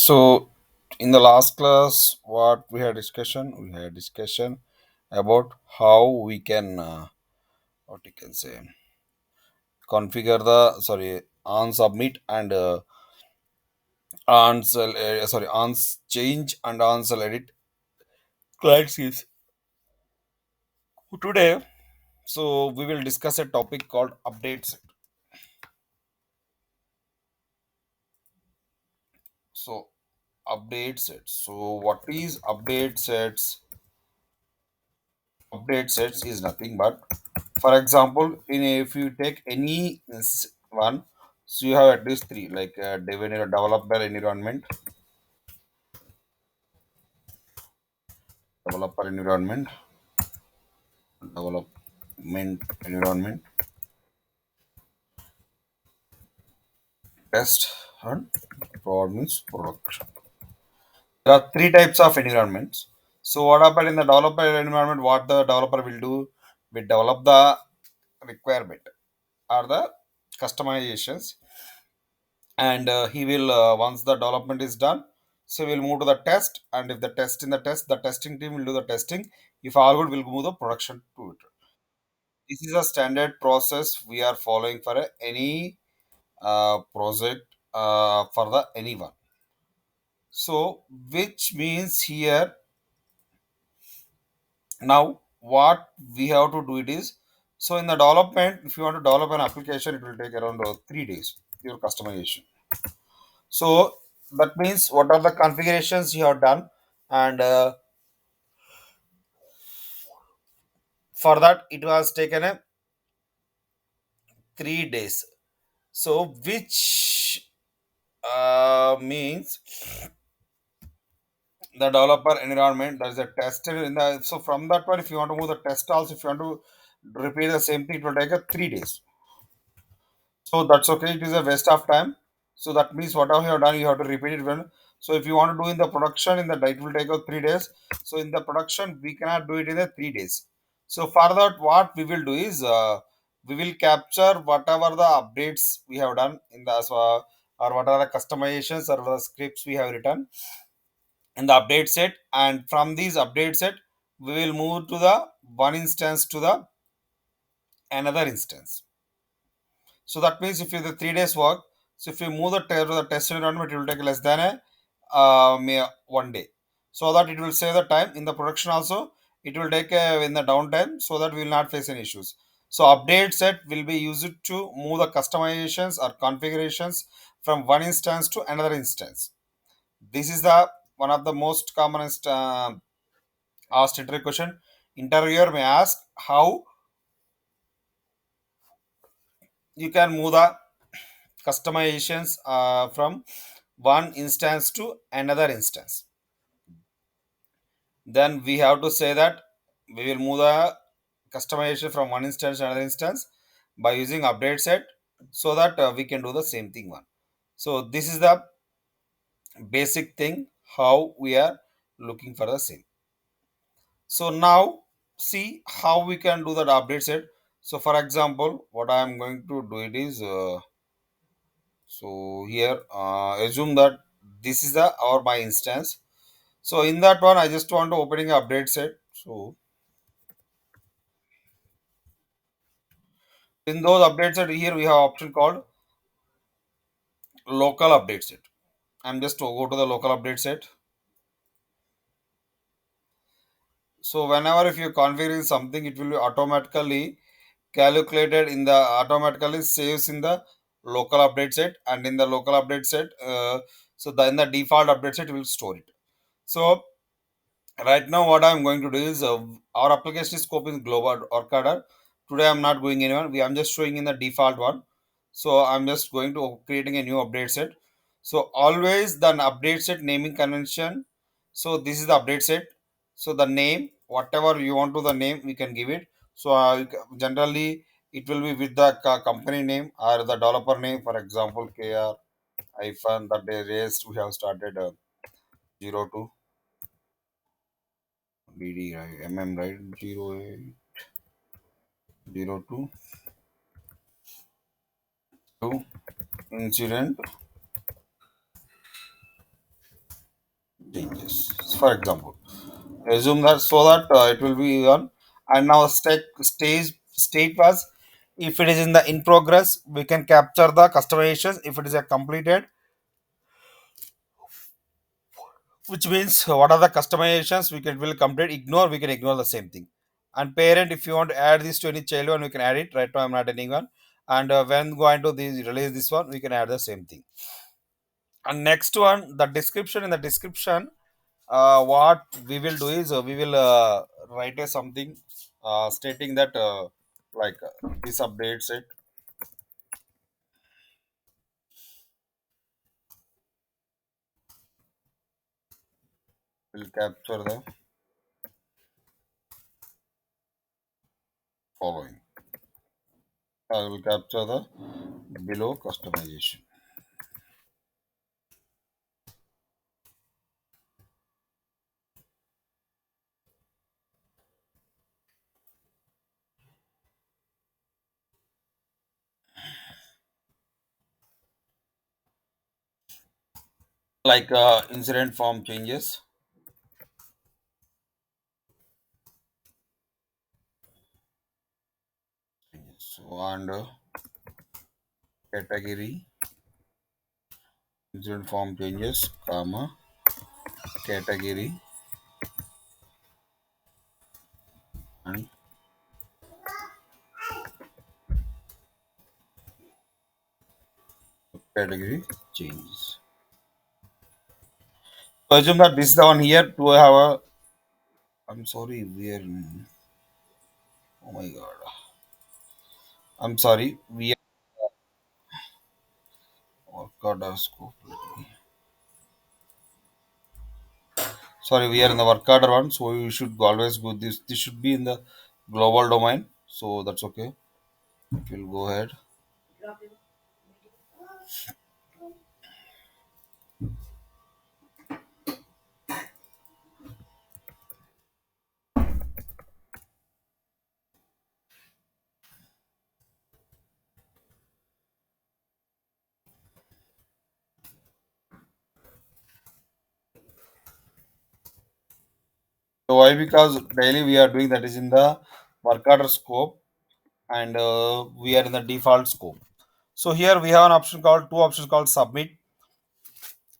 So, in the last class, what we had discussion? We had discussion about how we can, what you can say, configure the on submit and on change and on edit client schemes. Today, so we will discuss a topic called updates. So, update sets. So, what is update sets? Update sets is nothing but, for example, if you take any one, so you have at least three, like developer environment, developer environment, development environment, test, and performance production. There are three types of environments. So what happened in the developer environment? What the developer will do? We develop the requirement or the customizations, and he will once the development is done, so we'll move to the test, and if the test in the test, the testing team will do the testing. If all good, we'll move the production to it. This is a standard process we are following for any project for the anyone. So which means here, now what we have to do it is, so in the development, if you want to develop an application, it will take around 3 days, your customization. So that means what are the configurations you have done, and for that it was taken a 3 days. So which means the developer environment, there is a test in the, so from that one, if you want to move the test also, if you want to repeat the same thing, it will take a 3 days. So that's okay. It is a waste of time. So that means whatever you have done, you have to repeat it when. So if you want to do in the production, in the it will take out 3 days. So in the production, we cannot do it in the 3 days. So for that, what we will do is we will capture whatever the updates we have done in the or what are the customizations or the scripts we have written in the update set, and from these update set, we will move to the one instance to the another instance. So that means if you the 3 days work, so if you move to the test environment, it will take less than a 1 day. So that it will save the time in the production also. It will take in the downtime, so that we will not face any issues. So update set will be used to move the customizations or configurations from one instance to another instance. This is the one of the most commonest asked interview question. Interviewer may ask how you can move the customizations from one instance to another instance. Then we have to say that we will move the customization from one instance to another instance by using update set, so that we can do the same thing one. So this is the basic thing how we are looking for the same. So now see how we can do that update set. So for example, what I am going to do it is, so here assume that this is the our my instance. So in that one, I just want to opening a update set. So in those update set, here we have option called local update set. I'm just to go to the local update set. So whenever if you're configuring something, it will be automatically calculated in the automatically saves in the local update set, and in the local update set, so then the default update set will store it. So right now, what I'm going to do is our application scope is global order. Today, I'm not going anyone. I'm just showing in the default one. So I'm just going to creating a new update set. So always the update set naming convention. So this is the update set. So the name, whatever you want to the name, we can give it. So generally, it will be with the company name or the developer name. For example, KR hyphen the day raised we have started 02 DD right, MM right, 0802 to incident for example. Assume that so that it will be on. And now state was, if it is in the in progress, we can capture the customizations. If it is a completed, which means what are the customizations we can will complete, ignore, we can ignore the same thing. And parent, if you want to add this to any child one, we can add it. Right now I'm not adding one. And when going to this release this one, we can add the same thing. And next one, the description. In the description, what we will do is we will write a something stating that like this updates it. Will capture the following. I will capture the below customization. Like incident form changes. So and category, incident form changes, comma, category and category changes. So assume that this is the one here to have a. I'm sorry, we are. Oh my god. I'm sorry, we are work order scope. Sorry, we are in the work order one, so we should always go this. This should be in the global domain, so that's okay. We'll go ahead. So why? Because daily we are doing that is in the work order scope, and we are in the default scope. So here we have an option called two options called submit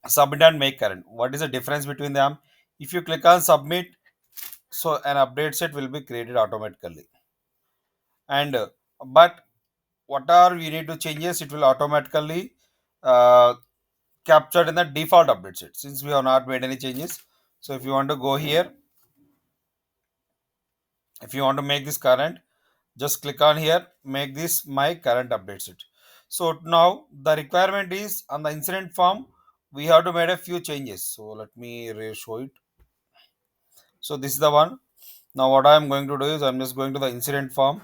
and make current. What is the difference between them? If you click on submit, so an update set will be created automatically. And but what are we need to changes, it will automatically uh, captured in the default update set since we have not made any changes. So if you want to go here, if you want to make this current, just click on here, make this my current update set. So now the requirement is on the incident form, we have to make a few changes. So let me show it. So this is the one. Now what I am going to do is I'm just going to the incident form.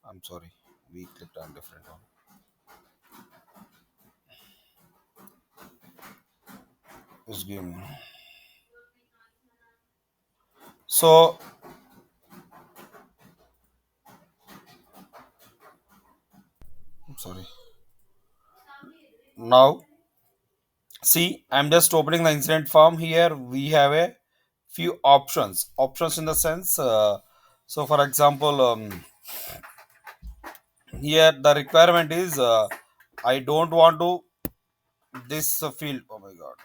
I'm sorry, we clicked on different one. Just give me. So I'm sorry. Now see, I'm just opening the incident form. Here we have a few options in the sense, so for example, here the requirement is I don't want to this field. Oh my god,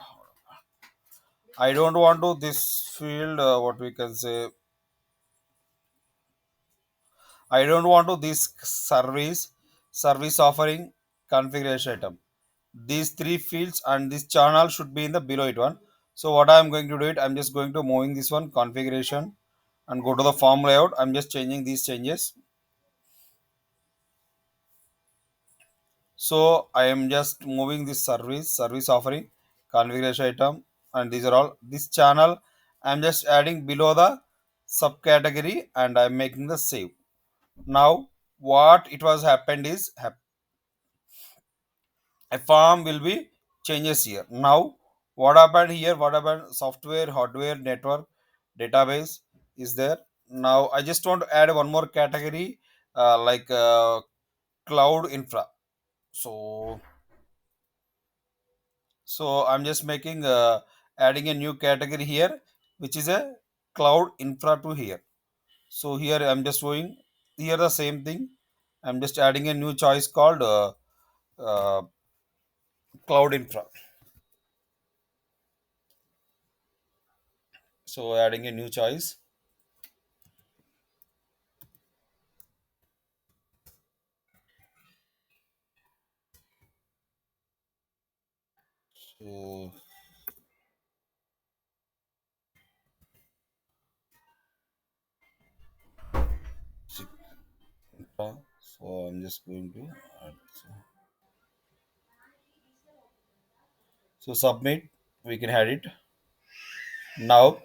I don't want to this field, what we can say, I don't want to this service offering configuration item. These three fields and this channel should be in the below it one. So what I'm going to do it, I'm just going to moving this one configuration and go to the form layout. I'm just changing these changes. So I am just moving this service offering configuration item, and these are all this channel. I'm just adding below the subcategory and I'm making the save. Now what it was happened is a form will be changes here. Now what happened here, what happened, software hardware network database is there. Now I just want to add one more category, like cloud infra. So I'm just making adding a new category here, which is a cloud infra to here. So here I'm just showing here the same thing. I'm just adding a new choice called uh, cloud infra. So adding a new choice. So, so I'm just going to add. So submit. We can add it now.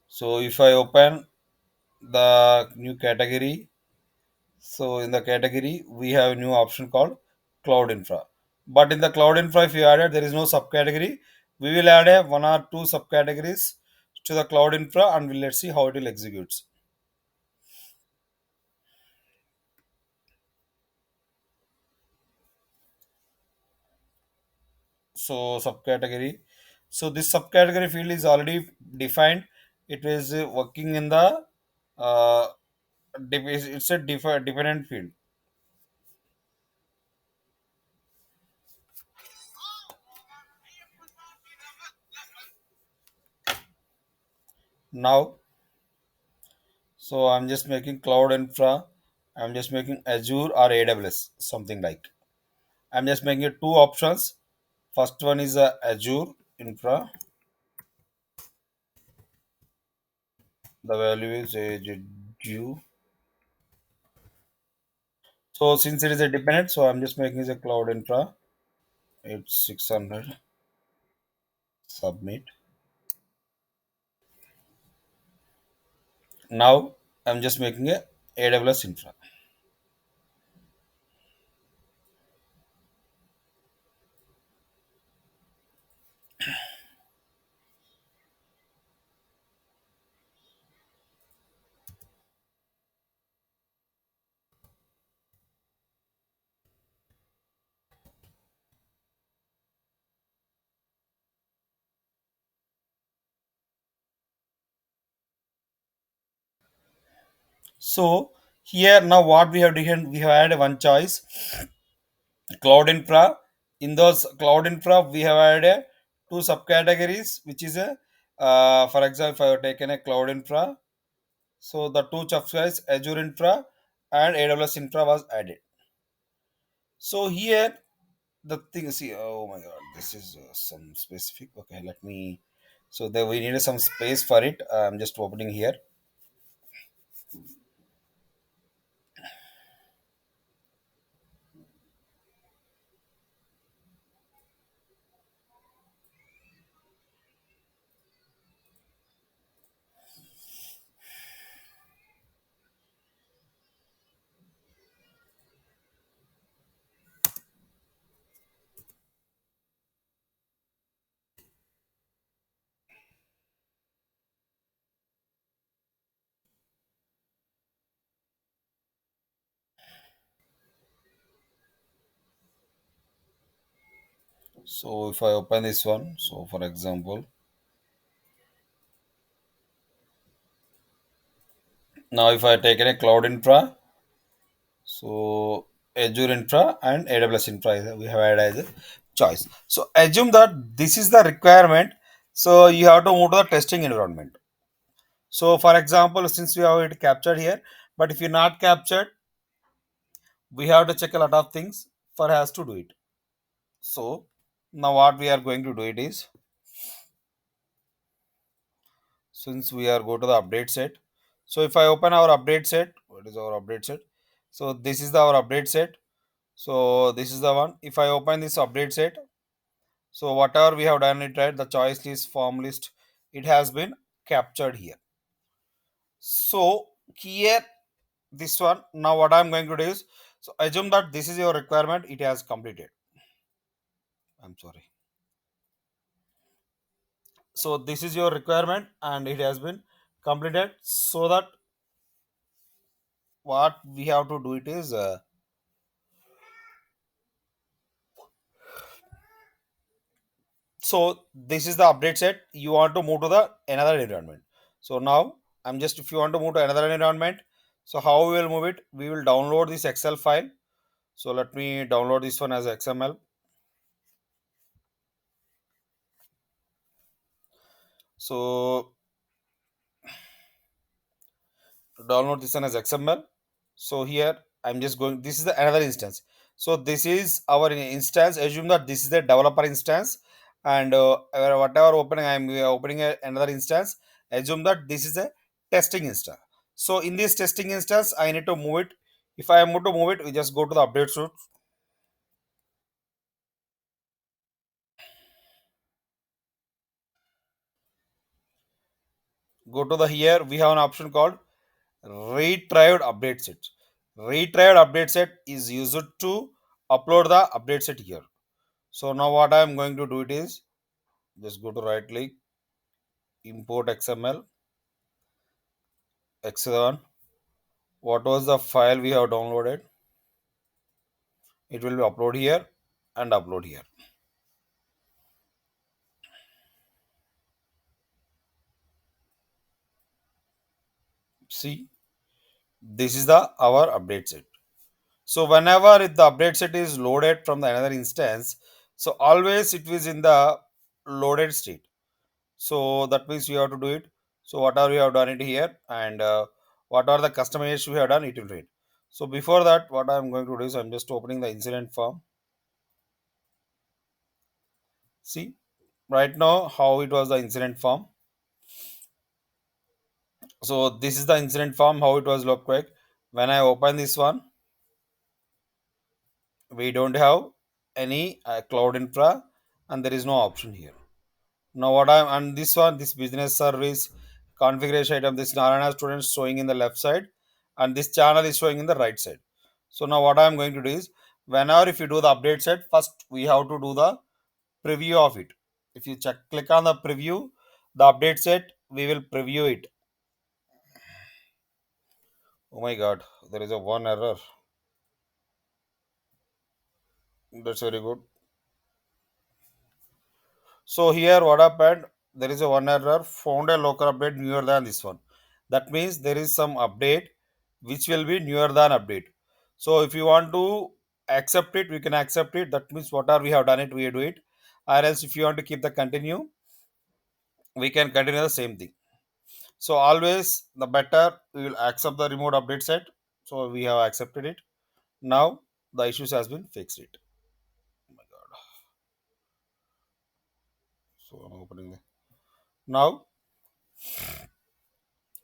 So if I open the new category, so in the category we have a new option called cloud infra. But in the cloud infra, if you added, there is no subcategory. We will add a one or two subcategories to the cloud infra, and we'll let's see how it will execute. So subcategory. So this subcategory field is already defined. It is working in the uh, it's a dependent field. Now, so I'm just making cloud infra. I'm just making Azure or AWS, something like. I'm just making it two options. First one is Azure infra. The value is Azure. So since it is a dependent, so I'm just making it a cloud infra. It's 600. Submit. Now I'm just making a AWS infra. So here now what we have done, we have added one choice, cloud infra. In those cloud infra, we have added two subcategories, which is a for example, if I have taken a cloud infra, so the two subcategories Azure infra and AWS infra was added. So here the thing, see, oh my god, this is some specific. Okay, let me. So there we needed some space for it. I'm just opening here. So if I open this one, so for example, now if I taken a cloud infra, so Azure infra and AWS infra we have added as a choice. So assume that this is the requirement. So you have to move to the testing environment. So for example, since we have it captured here, but if you're not captured, we have to check a lot of things for us to do it. So now what we are going to do it is, since we are go to the update set. So if I open our update set, what is our update set? So this is our update set. So this is the one. If I open this update set, so whatever we have done it right, the choice list, form list, it has been captured here. So here this one. Now what I'm going to do is, so assume that this is your requirement. It has completed. I'm sorry. So this is your requirement and it has been completed. So that what we have to do it is, So this is the update set. You want to move to the another environment. So now I'm just, if you want to move to another environment, so how we will move it, we will download this Excel file. So let me download this one as XML. So download this one as XML. So here I'm just going, this is the another instance. So this is our instance. Assume that this is the developer instance, and whatever opening I'm opening another instance. Assume that this is a testing instance. So in this testing instance, I need to move it. If I am to move it, we just go to the update suite. Go to the here. We have an option called retrieved update set. Retrieved update set is used to upload the update set here. So now what I am going to do it is just go to right click, import XML, X1. What was the file we have downloaded? It will be upload here and upload here. See, this is the our update set. So whenever if the update set is loaded from the another instance, so always it is in the loaded state. So that means you have to do it. So whatever we have done it here, and what are the customization we have done, it will read. So before that, what I am going to do is I'm just opening the incident form. See, right now how it was the incident form. So this is the incident form, how it was look like. When I open this one, we don't have any cloud infra, and there is no option here. Now what I'm on this one, this business service configuration item, this Narayana student showing in the left side, and this channel is showing in the right side. So now what I'm going to do is, whenever if you do the update set, first we have to do the preview of it. If you check, click on the preview, the update set, we will preview it. Oh my god, there is a one error. That's very good. So here what happened? There is a one error, found a local update newer than this one. That means there is some update which will be newer than update. So if you want to accept it, we can accept it. That means whatever we have done it, we do it. Or else if you want to keep the continue, we can continue the same thing. So always the better we will accept the remote update set. So we have accepted it. Now the issues has been fixed it. Oh my god. So I'm opening the now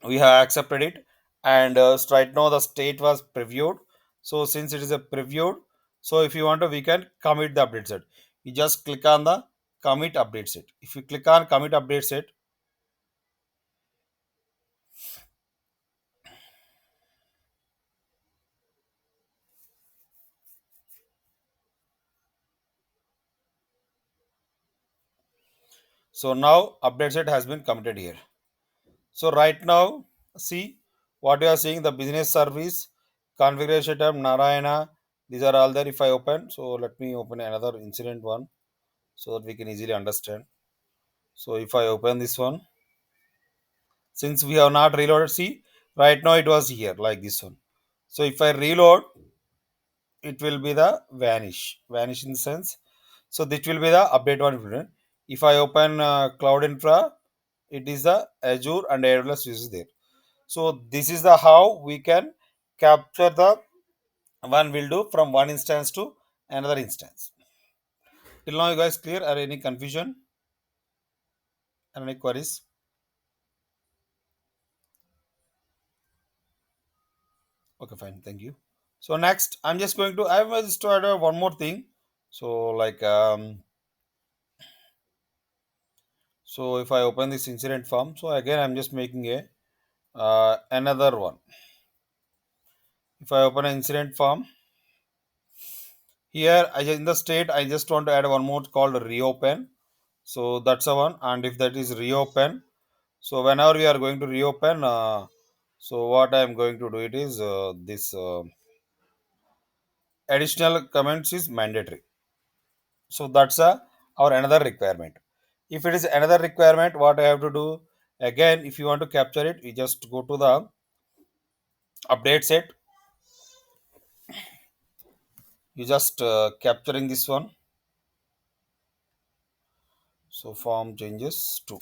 we have accepted it, and right now the state was previewed. So since it is a previewed, so if you want to, we can commit the update set. You just click on the commit update set. If you click on commit update set, so now update set has been committed here. So right now, see what you are seeing, the business service configuration term Narayana, these are all there. If I open, so let me open another incident one so that we can easily understand. So if I open this one, since we have not reloaded, see right now it was here like this one. So if I reload, it will be the vanish in the sense. So this will be the update one. If I open cloud infra, it is the Azure and AWS is there. So this is the how we can capture the one will do from one instance to another instance. Till now you guys clear, or any confusion and any queries? Okay, fine, thank you. So next, I'm just going to, I was just to add one more thing. So like so if I open this incident form, so again I'm just making a another one. If I open an incident form, here in the state I just want to add one more called reopen. So that's the one, and if that is reopen, so whenever we are going to reopen, so what I am going to do it is this additional comments is mandatory. So that's our another requirement. If it is another requirement, what I have to do again, if you want to capture it, you just go to the update set. You just capturing this one. So form changes to.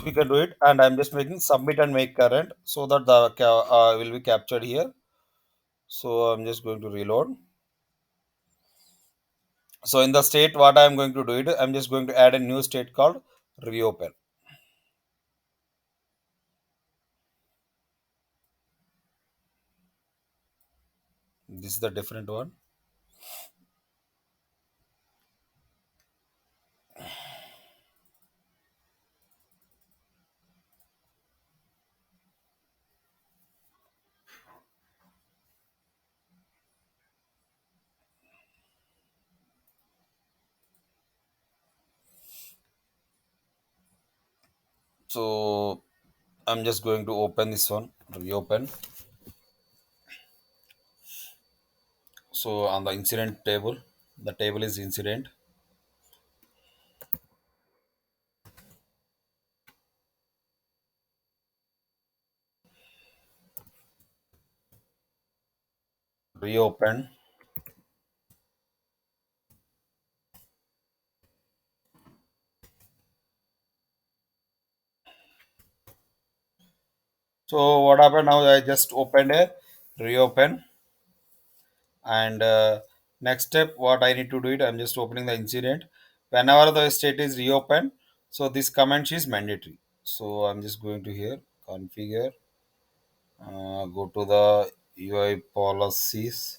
We can do it, and I'm just making submit and make current so that the will be captured here. So I'm just going to reload. So in the state, what I'm going to do it, I'm just going to add a new state called reopen. This is the different one. So I'm just going to open this one, reopen. So on the incident table, the table is incident, reopen. So what happened now? I just opened a reopen, and next step, what I need to do it, I'm just opening the incident. Whenever the state is reopened, so this command is mandatory. So I'm just going to here configure, go to the UI policies.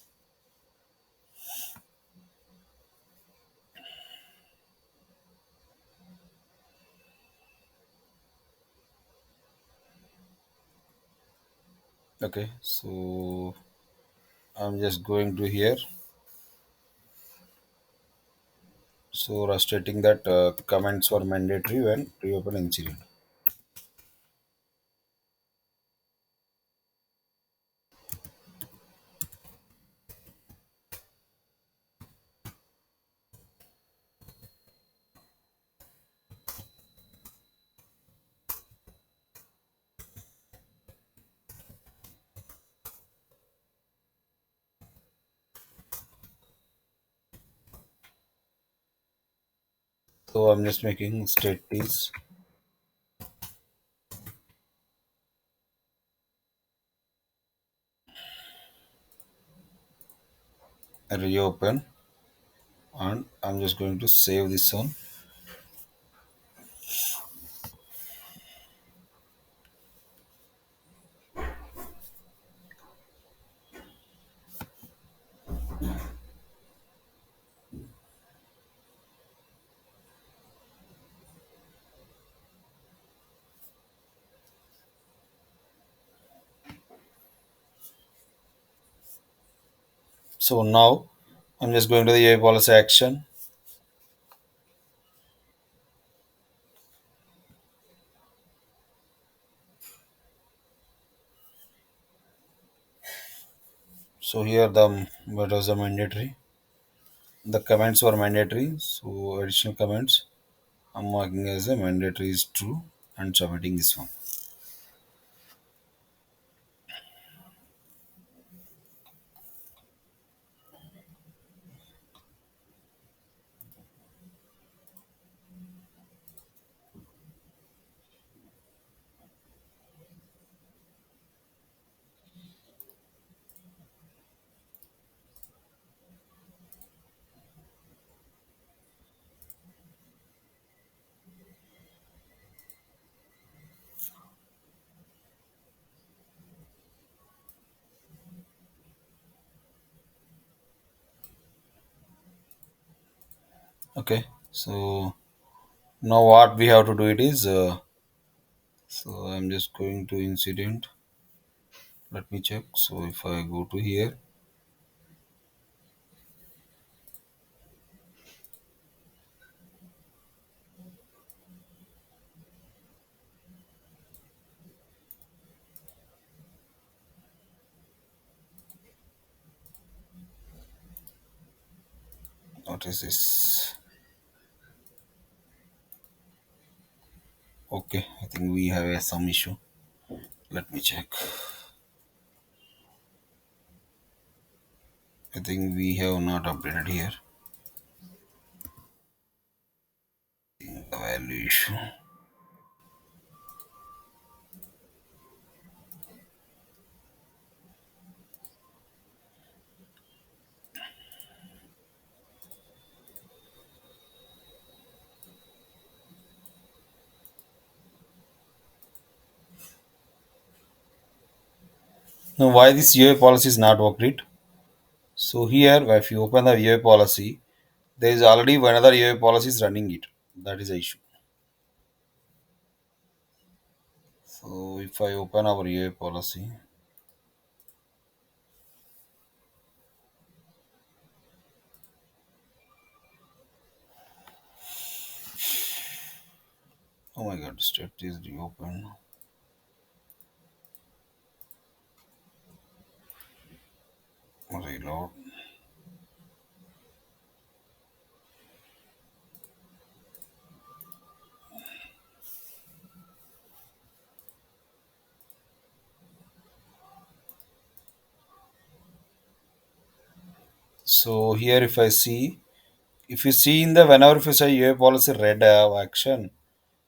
Okay, so I'm just going to here. So stating that comments were mandatory when reopen incident. So I'm just making state is reopen, and I'm just going to save this one. So now I'm just going to the UI policy action. So here the what was the mandatory? The comments were mandatory. So additional comments I'm marking as a mandatory is true and submitting this one. Okay. So now what we have to do it is so I'm just going to incident. Let me check. So if I go to here, What is this? Okay, I think we have some issue. Let me check. I think we have not updated here. The value issue. Now, why this UA policy is not working? So here, if you open the UA policy, there is already another UA policy is running it. That is the issue. So if I open our UA policy, oh my god, state is reopened. Reload. So here, if you see in the whenever if you say UA policy red action,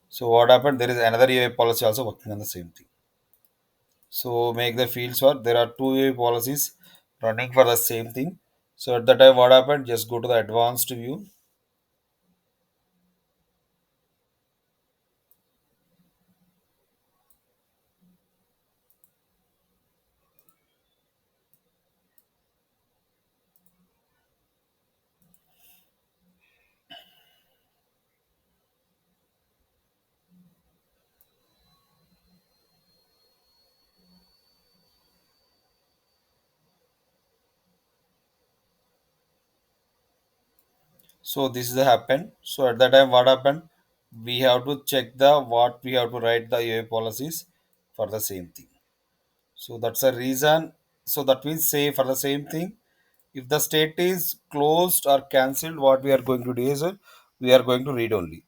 so what happened? There is another UA policy also working on the same thing. So make the fields work. There are two UA policies running for the same thing. So at the time, what happened? Just go to the advanced view. So this is the happen. So at that time, what happened? We have to check the what we have to write the UA policies for the same thing. So that's a reason. So that means say for the same thing, if the state is closed or cancelled, what we are going to do is we are going to read only.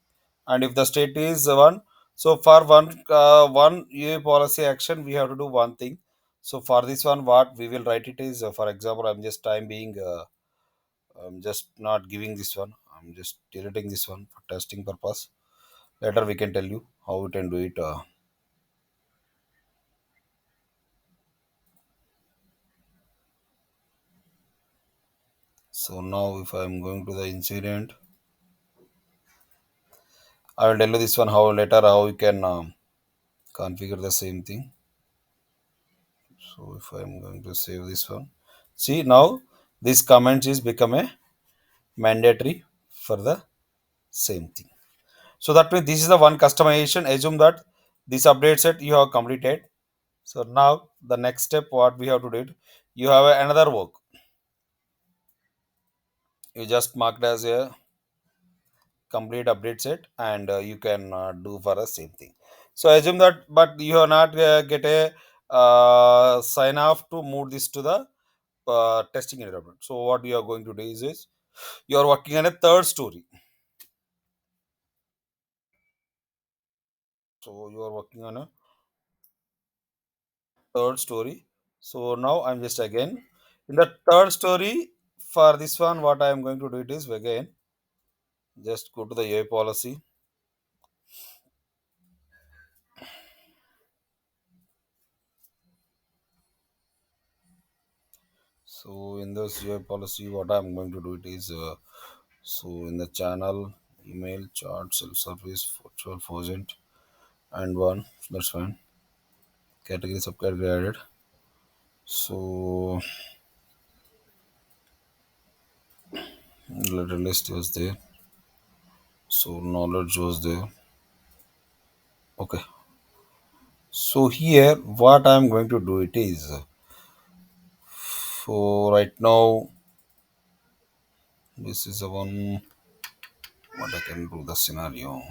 And if the state is one, so for one UA policy action, we have to do one thing. So for this one, what we will write it is, for example, I'm just not giving this one. I'm just deleting this one for testing purpose. Later we can tell you how we can do it. So now if I'm going to the incident, I will tell you this one how later how you can configure the same thing. So if I'm going to save this one, see now this comment is become a mandatory for the same thing. So that means this is the one customization. Assume that this update set you have completed. So now the next step what we have to do it, you have another work. You just marked as a complete update set and you can do for the same thing. So assume that but you have not get a sign off to move this to the testing environment. So what you are going to do is you are working on a third story. So you are working on a third story. So now I'm just again in the third story. For this one what I am going to do it is again just go to the AI policy. So in this AI policy what I'm going to do it is so in the channel email chat self-service virtual agent and one, that's fine. Category subcategory added. So letter list was there, so knowledge was there. Okay, so here what I'm going to do it is so right now this is the one what I can do the scenario.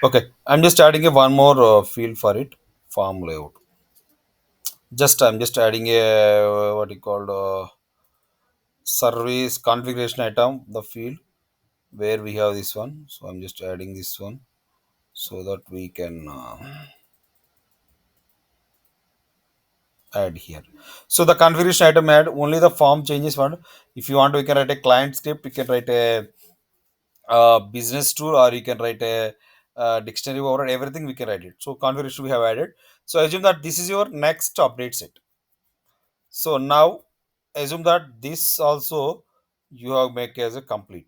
Okay, I'm just adding a one more field for it, farm layout. Just I'm just adding a what you called service configuration item, the field where we have this one. So I'm just adding this one so that we can add here. So the configuration item add only the form changes one. If you want, we can write a client script. You can write a business tool, or you can write a dictionary override. Everything we can write it. So configuration we have added. So assume that this is your next update set. So now assume that this also you have make as a complete.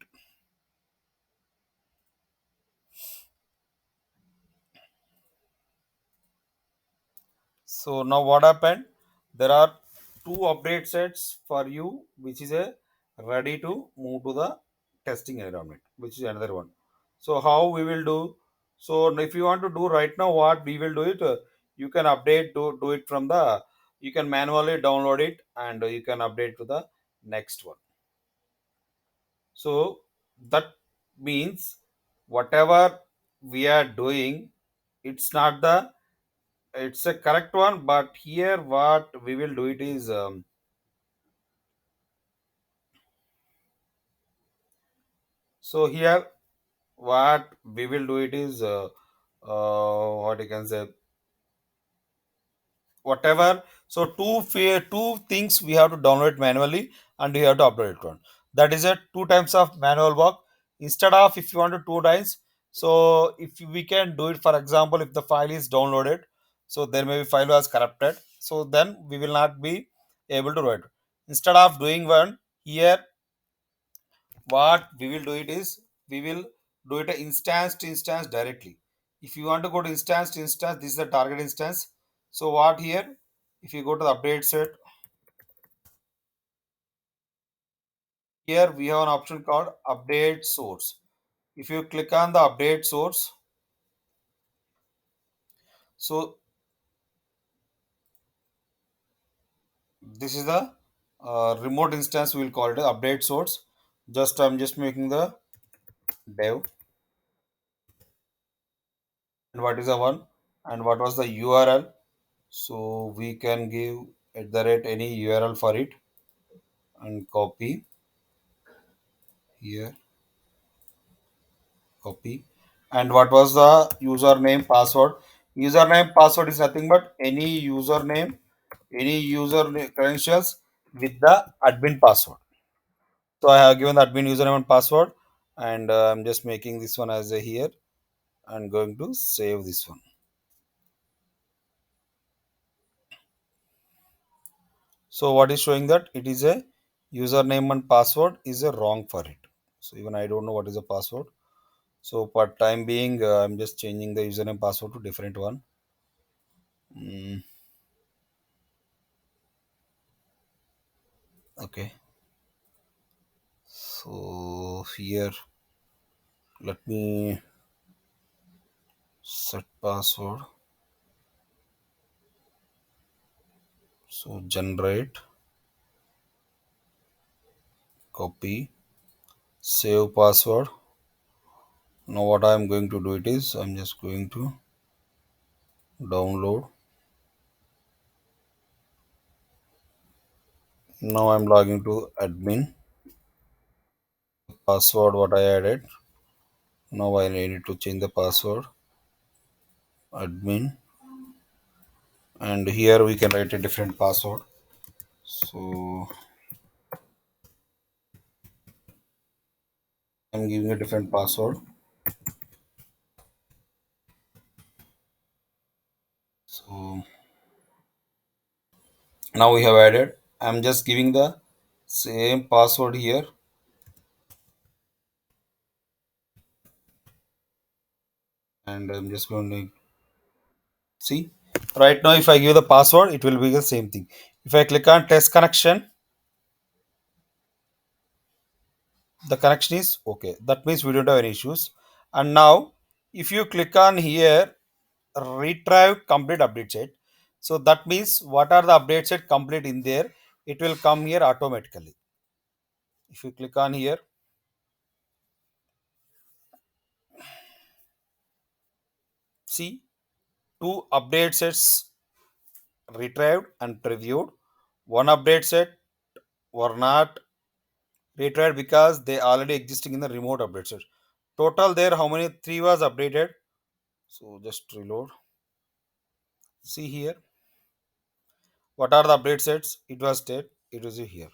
So now what happened? There are two update sets for you, which is a ready to move to the testing environment, which is another one. So how we will do? So if you want to do right now, what we will do it, you can update do it from the, you can manually download it and you can update to the next one. So that means whatever we are doing, it's not the, it's a correct one, but here what we will do it is so here what we will do it is what you can say, whatever. So two things we have to download manually and we have to upload it one. That is a two times of manual work instead of if you want to two times. So if we can do it, for example, if the file is downloaded, so there may be file was corrupted, so then we will not be able to write. Instead of doing one here, what we will do it is we will do it a instance to instance directly. If you want to go to instance to instance, this is the target instance. So what here, if you go to the update set, here we have an option called update source. If you click on the update source, so this is the remote instance, we will call it update source. Just I'm just making the dev, and what is the one, and what was the URL. So we can give at the rate any URL for it and copy here, copy. And what was the username password? Username password is nothing but any username, any credentials with the admin password. So I have given the admin username and password, and I'm just making this one as a here and going to save this one. So what is showing that it is a username and password is a wrong for it. So even I don't know what is the password. So for time being, I'm just changing the username password to different one. Mm, okay. So here, let me set password. So generate, copy, save password. Now what I'm going to do it is I'm just going to download. Now I'm logging to admin. Password what I added. Now I need to change the password. Admin, and here we can write a different password. So I'm giving a different password. So now we have added. I'm just giving the same password here, and I'm just going to see. Right now, if I give the password, it will be the same thing. If I click on test connection, the connection is okay. That means we don't have any issues. And now, if you click on here, retrieve complete update set. So that means what are the updates set complete in there? It will come here automatically. If you click on here, see two update sets retrieved and previewed. One update set were not retried because they already existing in the remote update set. Total there how many 3 was updated. So just reload. See here. What are the update sets? It was state. It is here.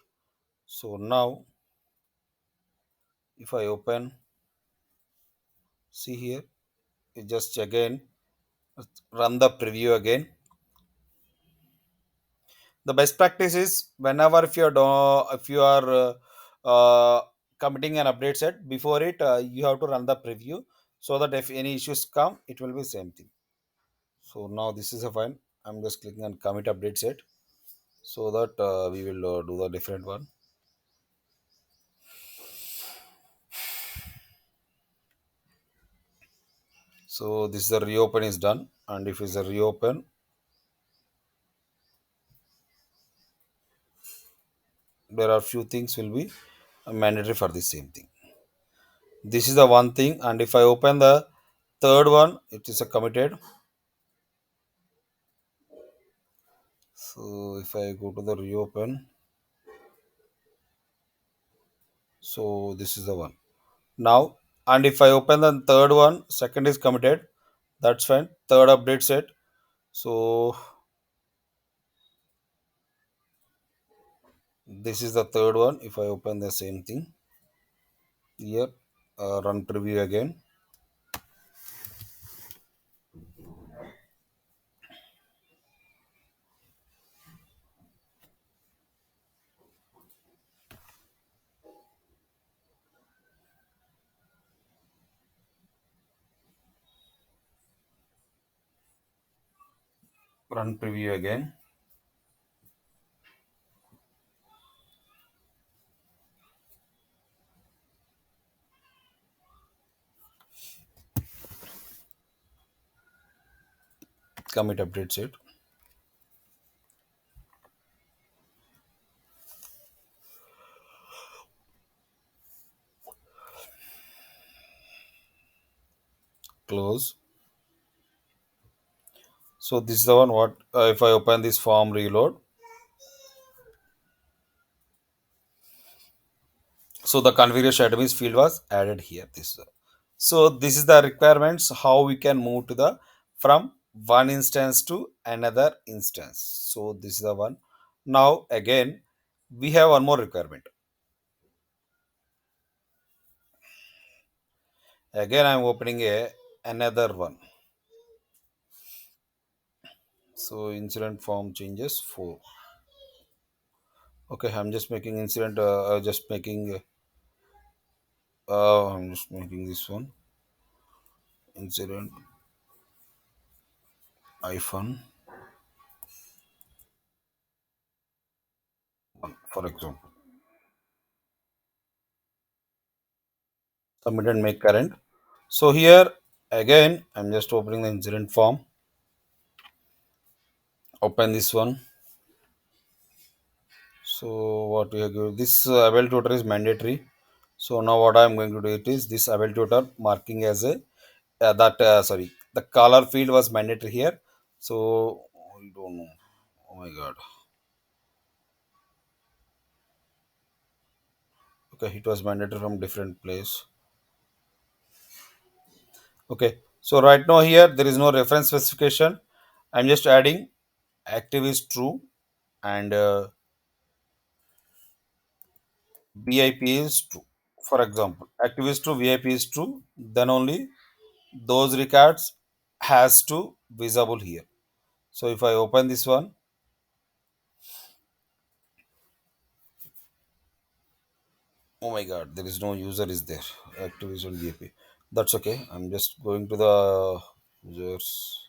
So now if I open, see here, it just again run the preview again. The best practice is whenever if you are committing an update set before it, you have to run the preview so that if any issues come, it will be same thing. So now this is a fine. I'm just clicking on commit update set so that we will do the different one. So this is the reopen is done, and if it's a reopen, there are few things will be mandatory for the same thing. This is the one thing, and if I open the third one, it is a committed. So if I go to the reopen, so this is the one now, and if I open the third one, second is committed. That's fine. Third update set. So this is the third one. If I open the same thing here, run preview again. Run preview again. Commit update set. Close. So this is the one. What if I open this form reload? So the configuration items field was added here. So this is the requirements how we can move to the from one instance to another instance. So this is the one. Now again we have one more requirement. Again I'm opening a another one. So incident form changes 4. Okay, I'm just making incident. Just making. I'm just making this one incident iPhone one, for example. Submit and make current. So here again, I'm just opening the incident form. Open this one. So what we have given, this avail tutor is mandatory. So now what I'm going to do it is this avail tutor marking as a that sorry, the color field was mandatory here. So I don't know. Oh my god. Okay, it was mandatory from different place. Okay, so right now here there is no reference specification. I'm just adding active is true and VIP is true. For example, active is true, VIP is true. Then only those records has to visible here. So if I open this one, oh my god, there is no user is there. Active is on VIP. That's okay. I'm just going to the users.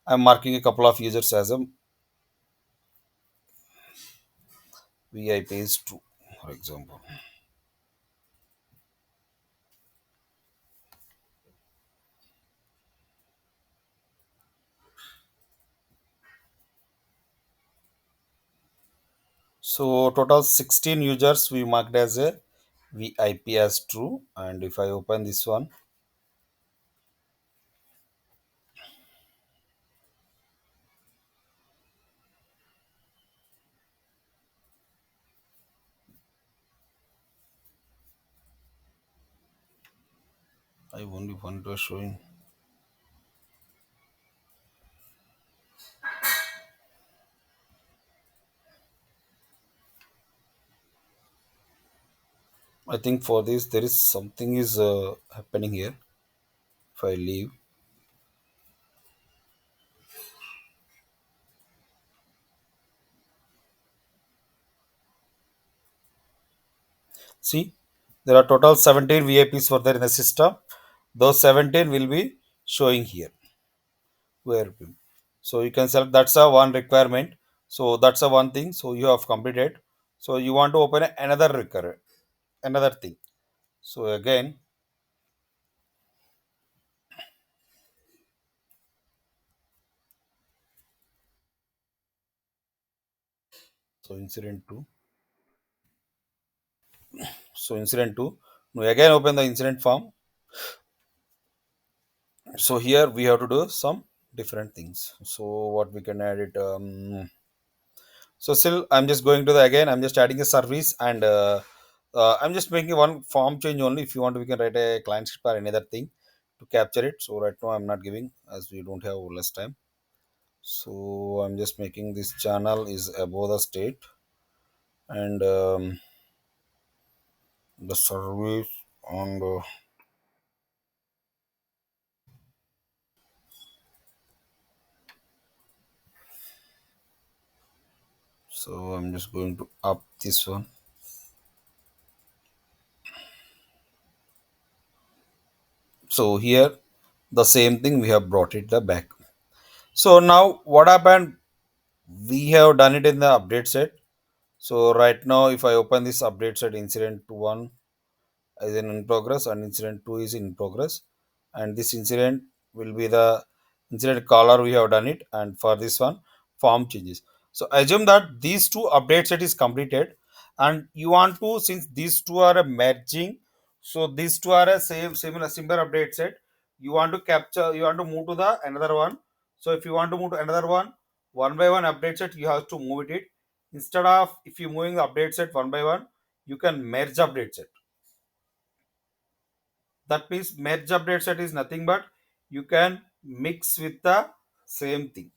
I'm marking a couple of users as a VIP is true, for example. So total 16 users we marked as a VIP as true. And if I open this one, I only one was showing. I think for this there is something is happening here. If I leave, see, there are total 17 VIPs for there in the system. Those 17 will be showing here. VIP. So you can select that's a one requirement. So that's a one thing. So you have completed. So you want to open another requirement, another thing. So again, so incident two. So incident two. Now again open the incident form. So here we have to do some different things. So what we can add it. So still, I'm just going to the again. I'm just adding a service and I'm just making one form change only. If you want, we can write a client script or another thing to capture it. So right now I'm not giving as we don't have less time. So I'm just making this channel is above the state and the service and so I'm just going to up this one. So here the same thing we have brought it the back. So now what happened? We have done it in the update set. So right now, if I open this update set incident one is in progress and incident two is in progress, and this incident will be the incident caller we have done it, and for this one form changes. So assume that these two update set is completed, and you want to since these two are a merging, so these two are a similar update set. You want to capture, you want to move to the another one. So if you want to move to another one by one update set, you have to move it. Instead of if you moving the update set one by one, you can merge update set. That means merge update set is nothing but you can mix with the same thing.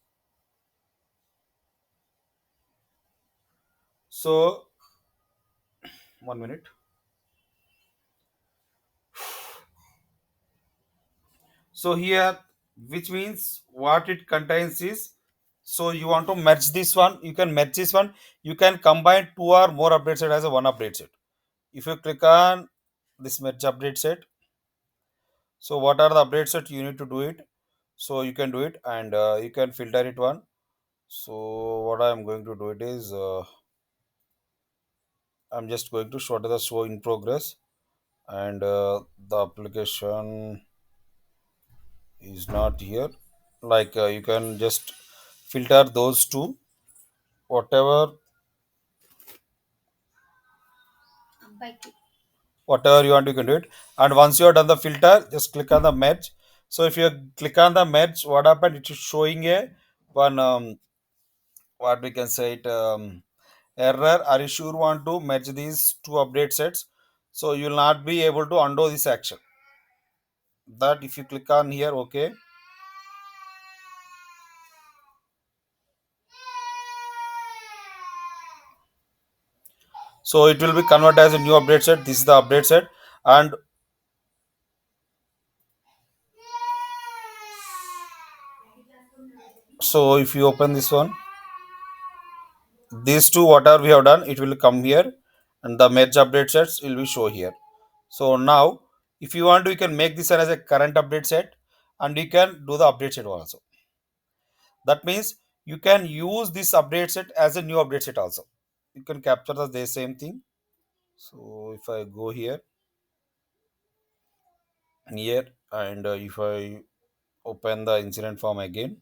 So 1 minute. So here, which means what it contains is, so you want to merge this one, you can merge this one, you can combine two or more update set as a one update set. If you click on this merge update set, so what are the update set you need to do it, so you can do it and you can filter it one. So what I'm going to do it is I'm just going to show the show in progress and the application is not here. Like you can just filter those two, whatever you want, you can do it. And once you have done the filter, just click on the merge. So if you click on the merge, what happened? It is showing a one what we can say it error. Are you sure want to merge these two update sets? So you will not be able to undo this action. That if you click on here, okay. So it will be converted as a new update set. This is the update set, and so if you open this one, these two whatever we have done, it will come here, and the merge update sets will be show here. So now, if you want, you can make this as a current update set, and you can do the update set also. That means you can use this update set as a new update set also. You can capture the same thing. So if I go here, and if I open the incident form again,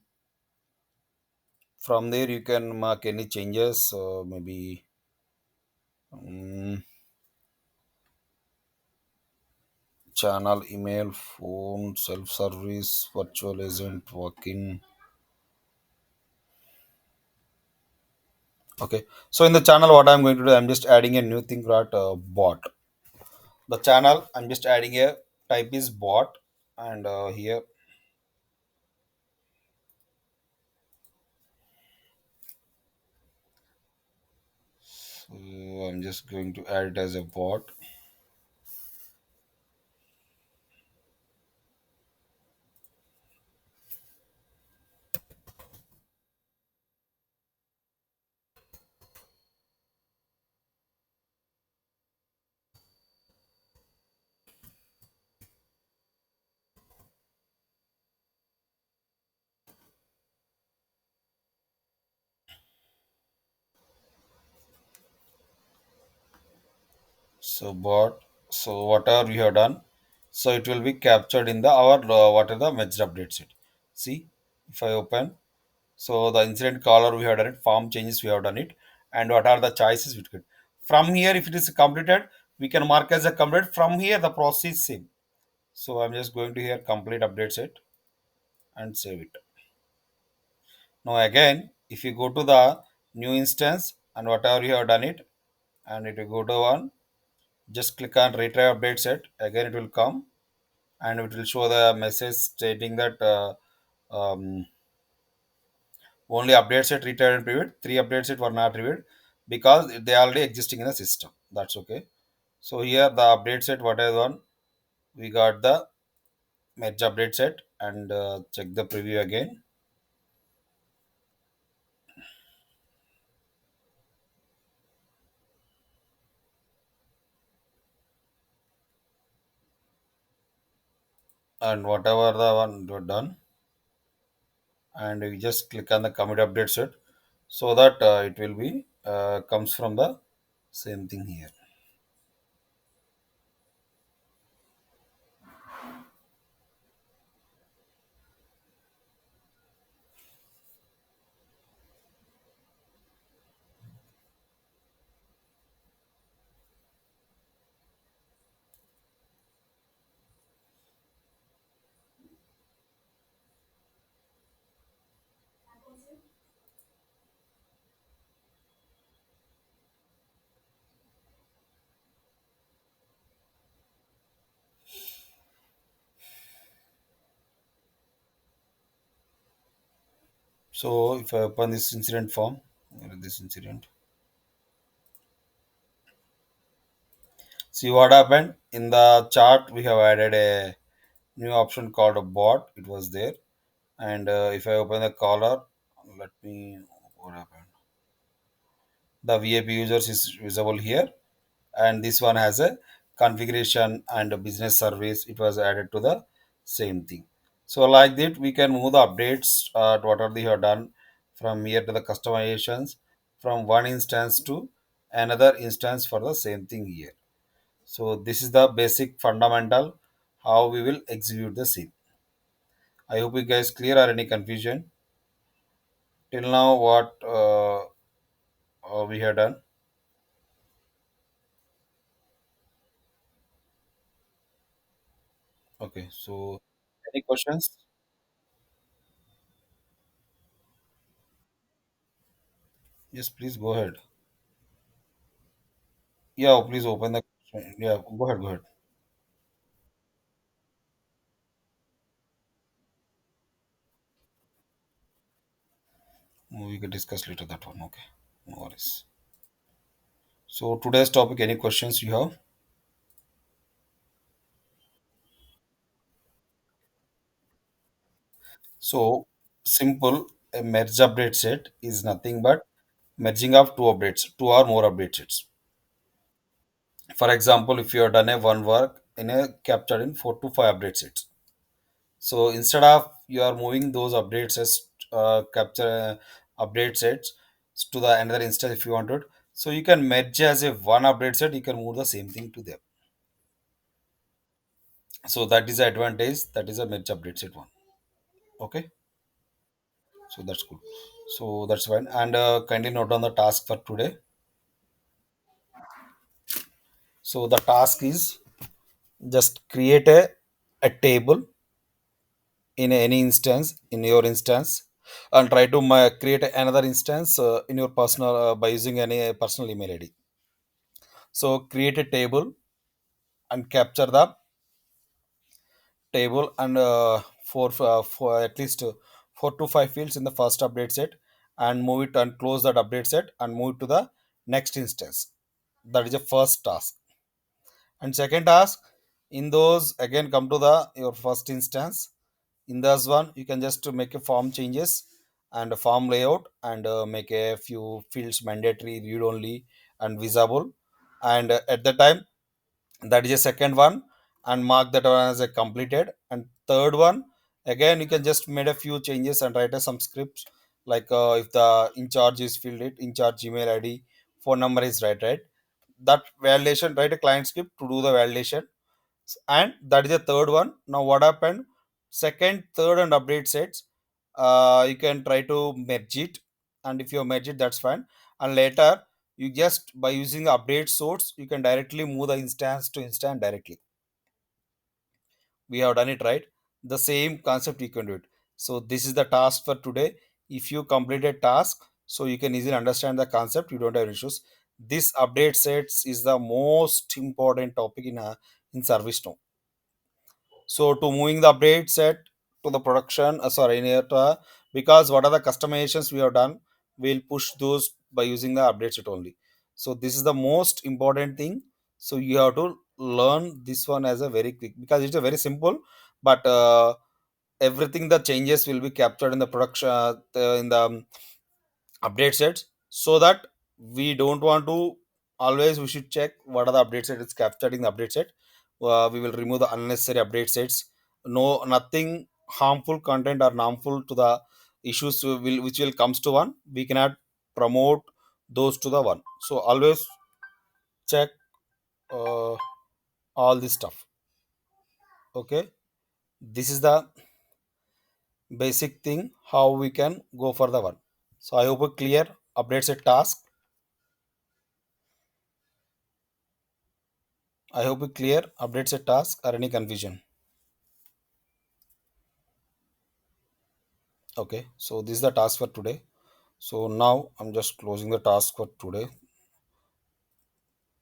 from there you can mark any changes. Maybe um, channel, email, phone, self-service, virtual agent, walk-in. Okay. So in the channel, what I'm going to do, I'm just adding a new thing called bot. The channel, I'm just adding a type is bot. and here. So I'm just going to add it as a bot. So bot. So whatever we have done, so it will be captured in the our what are the message updates it. See, if I open, so the incident caller we have done it, form changes we have done it, and what are the choices we could. From here, if it is completed, we can mark as a complete. From here, the process is same. So I'm just going to here complete updates it and save it. Now again, if you go to the new instance and whatever you have done it, and it will go to one, just click on retry update set. Again, it will come and it will show the message stating that only update set retried and previewed. Three update set were not reviewed because they are already existing in the system. That's okay. So here the update set whatever one we got the merge update set and check the preview again. And whatever the one you done, and you just click on the commit update set so that it will be comes from the same thing here. So if I open this incident form, this incident, see what happened in the chart. We have added a new option called a bot. It was there, and if I open the collar, let me what happened. The VIP users is visible here, and this one has a configuration and a business service. It was added to the same thing. So like that, we can move the updates to whatever they have done from here to the customizations from one instance to another instance for the same thing here. So this is the basic fundamental how we will execute the scene. I hope you guys clear or any confusion till now what we have done. Okay, so any questions? Yes, please go ahead. Yeah, please open the. Yeah, go ahead, go ahead. We can discuss later that one. Okay, no worries. So today's topic, any questions you have? So simple, a merge update set is nothing but merging of two updates, two or more update sets. For example, if you have done a one work in a captured in 4 to 5 update sets. So instead of you are moving those updates as capture update sets to the another instance if you wanted, so you can merge as a one update set. You can move the same thing to them. So that is the advantage. That is a merge update set one. Okay, so that's good. So that's fine. And kindly note on the task for today. So the task is just create a table in any instance in your instance and try to create another instance in your personal by using any personal email id. So create a table and capture the table and for at least 4 to 5 fields in the first update set, and move it and close that update set and move it to the next instance. That is the first task. And second task, in those again come to the your first instance. In this one you can just make a form changes and a form layout, and make a few fields mandatory, read only, and visible. And at the time, that is a second one, and mark that one as a completed. And third one, again you can just made a few changes and write some scripts, like if the in charge is filled it, in charge email id, phone number is right, that validation, write a client script to do the validation. And that is the third one. Now what happened, second, third, and update sets, you can try to merge it, and if you merge it, that's fine. And later, you just by using the update source, you can directly move the instance to instance directly. We have done it right. The same concept you can do it. So this is the task for today. If you complete a task, so you can easily understand the concept, you don't have issues. This update sets is the most important topic in ServiceNow. So to moving the update set to the production, sorry, near to, because what are the customizations we have done, we'll push those by using the update set only. So this is the most important thing. So you have to learn this one as a very quick, because it's a very simple, but everything the changes will be captured in the production, in the update sets, so that we don't want to, always we should check what are the update sets it's captured in the update set. We will remove the unnecessary update sets. No, nothing harmful content or harmful to the issues will which will comes to one, we cannot promote those to the one. So always check uh, all this stuff. Okay, this is the basic thing how we can go for the one. So I hope a clear update set task. I hope it clear updates a task or any confusion. Okay, so this is the task for today. So now I'm just closing the task for today.